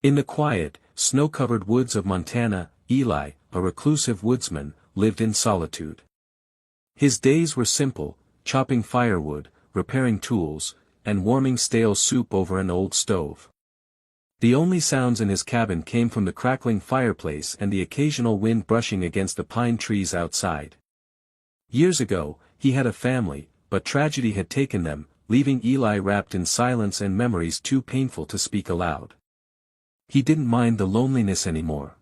In the quiet, snow-covered woods of Montana, Eli, a reclusive woodsman, lived in solitude. His days were simple, chopping firewood, repairing tools, and warming stale soup over an old stove. The only sounds in his cabin came from the crackling fireplace and the occasional wind brushing against the pine trees outside. Years ago, he had a family, but tragedy had taken them, leaving Eli wrapped in silence and memories too painful to speak aloud. He didn't mind the loneliness anymore.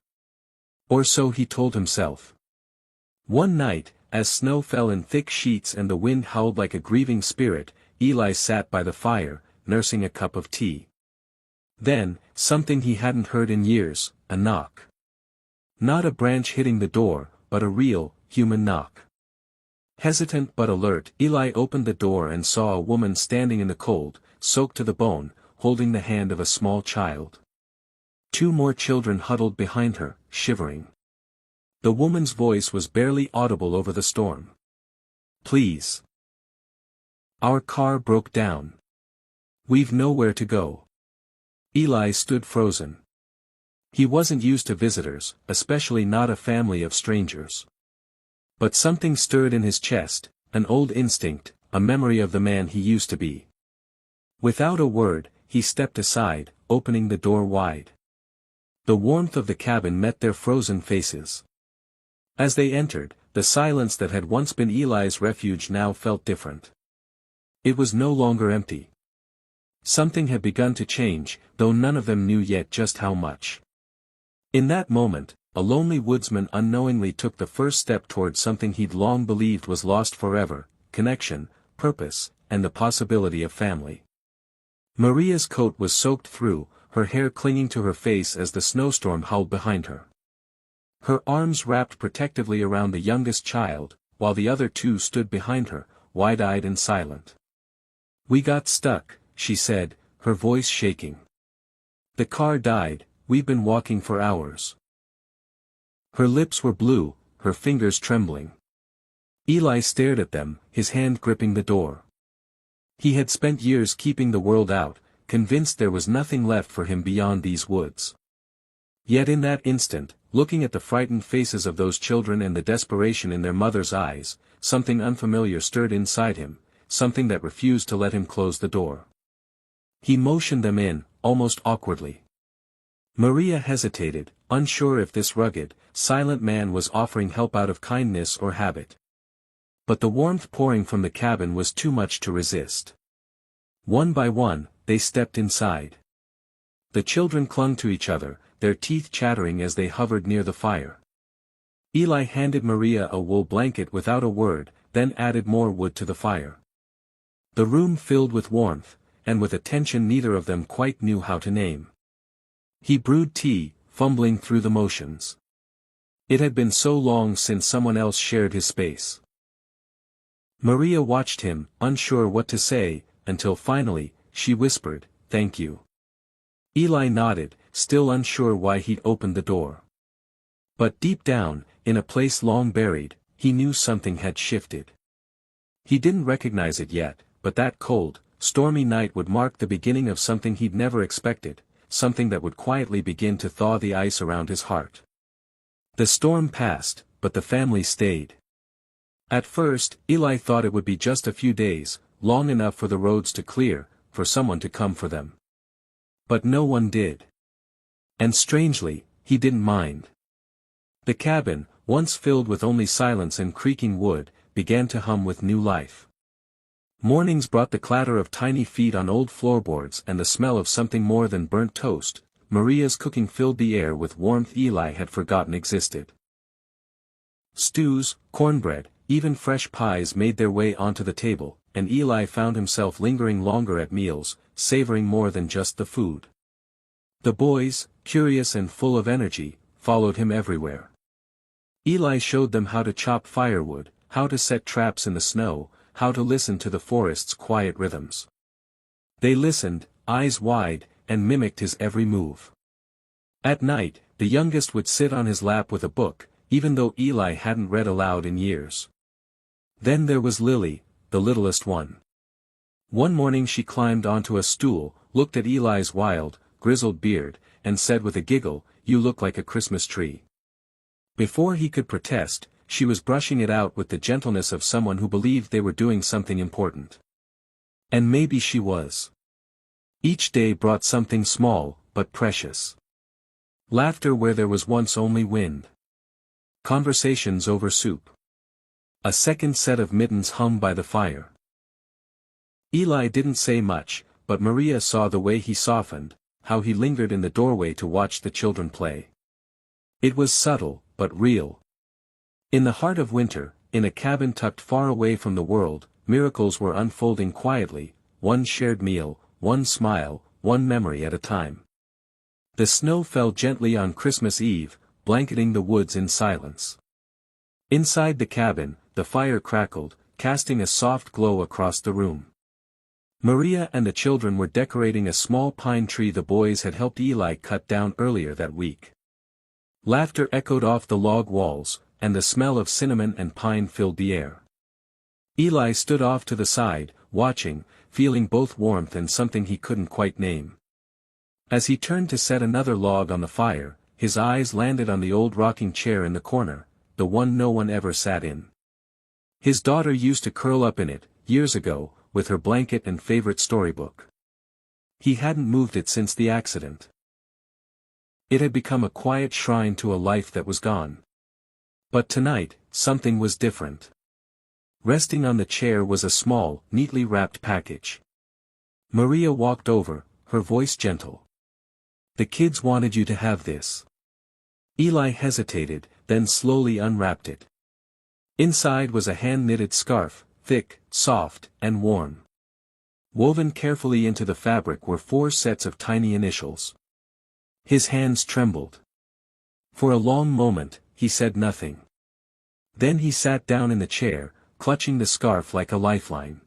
Or so he told himself. One night, as snow fell in thick sheets and the wind howled like a grieving spirit, Eli sat by the fire, nursing a cup of tea. Then, something he hadn't heard in years, a knock. Not a branch hitting the door, but a real, human knock. Hesitant but alert, Eli opened the door and saw a woman standing in the cold, soaked to the bone, holding the hand of a small child. Two more children huddled behind her, shivering. The woman's voice was barely audible over the storm. "Please. Our car broke down. We've nowhere to go." Eli stood frozen. He wasn't used to visitors, especially not a family of strangers. But something stirred in his chest, an old instinct, a memory of the man he used to be. Without a word, he stepped aside, opening the door wide. The warmth of the cabin met their frozen faces. As they entered, the silence that had once been Eli's refuge now felt different. It was no longer empty. Something had begun to change, though none of them knew yet just how much. In that moment, a lonely woodsman unknowingly took the first step toward something he'd long believed was lost forever: connection, purpose, and the possibility of family. Maria's coat was soaked through, her hair clinging to her face as the snowstorm howled behind her. Her arms wrapped protectively around the youngest child, while the other two stood behind her, wide-eyed and silent. "We got stuck," she said, her voice shaking. "The car died, we've been walking for hours." Her lips were blue, her fingers trembling. Eli stared at them, his hand gripping the door. He had spent years keeping the world out, convinced there was nothing left for him beyond these woods. Yet in that instant, looking at the frightened faces of those children and the desperation in their mother's eyes, something unfamiliar stirred inside him, something that refused to let him close the door. He motioned them in, almost awkwardly. Maria hesitated, unsure if this rugged, silent man was offering help out of kindness or habit. But the warmth pouring from the cabin was too much to resist. One by one, they stepped inside. The children clung to each other, their teeth chattering as they hovered near the fire. Eli handed Maria a wool blanket without a word, then added more wood to the fire. The room filled with warmth, and with a tension neither of them quite knew how to name. He brewed tea, fumbling through the motions. It had been so long since someone else shared his space. Maria watched him, unsure what to say, until finally, she whispered, "Thank you." Eli nodded, still unsure why he'd opened the door. But deep down, in a place long buried, he knew something had shifted. He didn't recognize it yet, but that cold, stormy night would mark the beginning of something he'd never expected, something that would quietly begin to thaw the ice around his heart. The storm passed, but the family stayed. At first, Eli thought it would be just a few days, long enough for the roads to clear, for someone to come for them. But no one did. And strangely, he didn't mind. The cabin, once filled with only silence and creaking wood, began to hum with new life. Mornings brought the clatter of tiny feet on old floorboards and the smell of something more than burnt toast. Maria's cooking filled the air with warmth Eli had forgotten existed. Stews, cornbread, even fresh pies made their way onto the table, and Eli found himself lingering longer at meals, savoring more than just the food. The boys, curious and full of energy, followed him everywhere. Eli showed them how to chop firewood, how to set traps in the snow, how to listen to the forest's quiet rhythms. They listened, eyes wide, and mimicked his every move. At night, the youngest would sit on his lap with a book, even though Eli hadn't read aloud in years. Then there was Lily, the littlest one. One morning she climbed onto a stool, looked at Eli's wild, grizzled beard, and said with a giggle, "You look like a Christmas tree." Before he could protest, she was brushing it out with the gentleness of someone who believed they were doing something important. And maybe she was. Each day brought something small, but precious. Laughter where there was once only wind. Conversations over soup. A second set of mittens hung by the fire. Eli didn't say much, but Maria saw the way he softened, how he lingered in the doorway to watch the children play. It was subtle, but real. In the heart of winter, in a cabin tucked far away from the world, miracles were unfolding quietly, one shared meal, one smile, one memory at a time. The snow fell gently on Christmas Eve, blanketing the woods in silence. Inside the cabin, the fire crackled, casting a soft glow across the room. Maria and the children were decorating a small pine tree the boys had helped Eli cut down earlier that week. Laughter echoed off the log walls, and the smell of cinnamon and pine filled the air. Eli stood off to the side, watching, feeling both warmth and something he couldn't quite name. As he turned to set another log on the fire, his eyes landed on the old rocking chair in the corner, the one no one ever sat in. His daughter used to curl up in it, years ago, with her blanket and favorite storybook. He hadn't moved it since the accident. It had become a quiet shrine to a life that was gone. But tonight, something was different. Resting on the chair was a small, neatly wrapped package. Maria walked over, her voice gentle. "The kids wanted you to have this." Eli hesitated, then slowly unwrapped it. Inside was a hand-knitted scarf, thick, soft, and warm. Woven carefully into the fabric were 4 sets of tiny initials. His hands trembled. For a long moment, he said nothing. Then he sat down in the chair, clutching the scarf like a lifeline.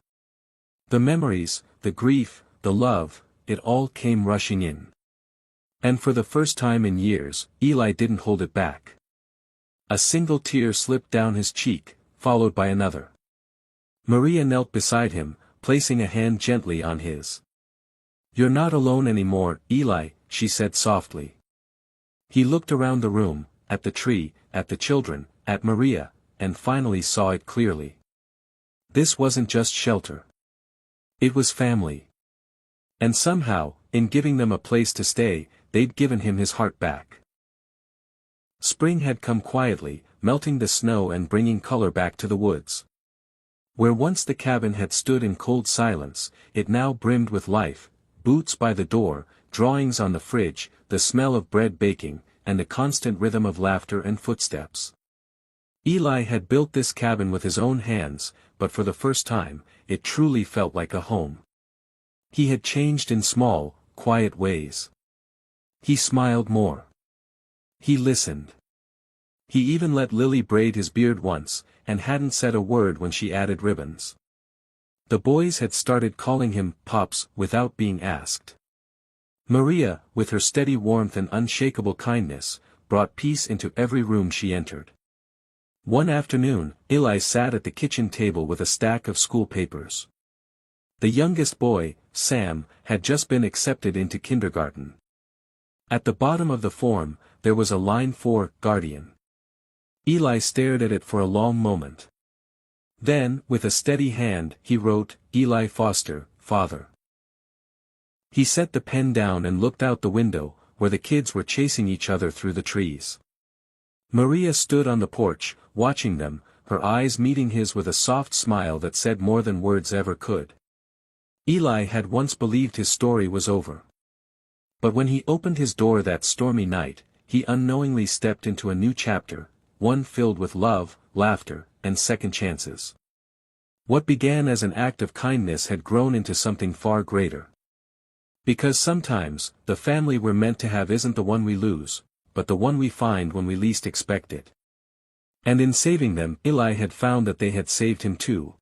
The memories, the grief, the love, it all came rushing in. And for the first time in years, Eli didn't hold it back. A single tear slipped down his cheek, followed by another. Maria knelt beside him, placing a hand gently on his. "You're not alone anymore, Eli," she said softly. He looked around the room, at the tree, at the children, at Maria, and finally saw it clearly. This wasn't just shelter. It was family. And somehow, in giving them a place to stay, they'd given him his heart back. Spring had come quietly, melting the snow and bringing color back to the woods. Where once the cabin had stood in cold silence, it now brimmed with life, boots by the door, drawings on the fridge, the smell of bread baking, and the constant rhythm of laughter and footsteps. Eli had built this cabin with his own hands, but for the first time, it truly felt like a home. He had changed in small, quiet ways. He smiled more. He listened. He even let Lily braid his beard once, and hadn't said a word when she added ribbons. The boys had started calling him Pops without being asked. Maria, with her steady warmth and unshakable kindness, brought peace into every room she entered. One afternoon, Eli sat at the kitchen table with a stack of school papers. The youngest boy, Sam, had just been accepted into kindergarten. At the bottom of the form, there was a line for guardian. Eli stared at it for a long moment. Then, with a steady hand, he wrote, "Eli Foster, Father." He set the pen down and looked out the window, where the kids were chasing each other through the trees. Maria stood on the porch, watching them, her eyes meeting his with a soft smile that said more than words ever could. Eli had once believed his story was over. But when he opened his door that stormy night, he unknowingly stepped into a new chapter, one filled with love, laughter, and second chances. What began as an act of kindness had grown into something far greater. Because sometimes, the family we're meant to have isn't the one we lose, but the one we find when we least expect it. And in saving them, Eli had found that they had saved him too,